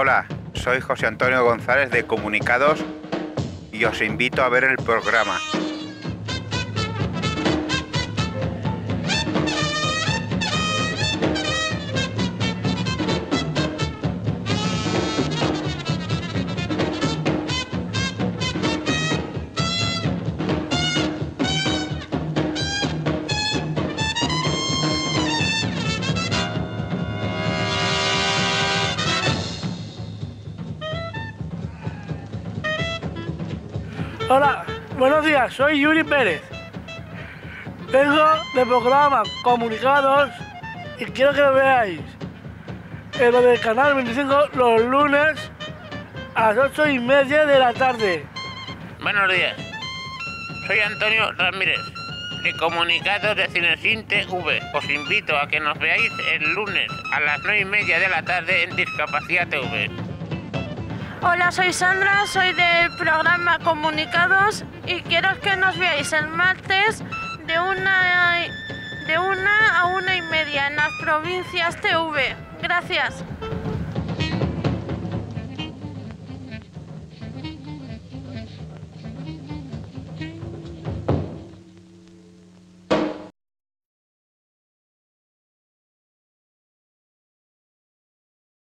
Hola, soy José Antonio González de Comunicados y os invito a ver el programa. Hola, buenos días, soy Yuri Pérez. Vengo del programa Comunicados y quiero que lo veáis en lo del canal 25 los lunes a las 8:30 de la tarde. Buenos días, soy Antonio Ramírez, de Comunicados de Cinesín TV. Os invito a que nos veáis el lunes a las 9:30 de la tarde en Discapacidad TV. Hola, soy Sandra, soy del programa Comunicados y quiero que nos veáis el martes de una a 1:30 en las Provincias TV. Gracias.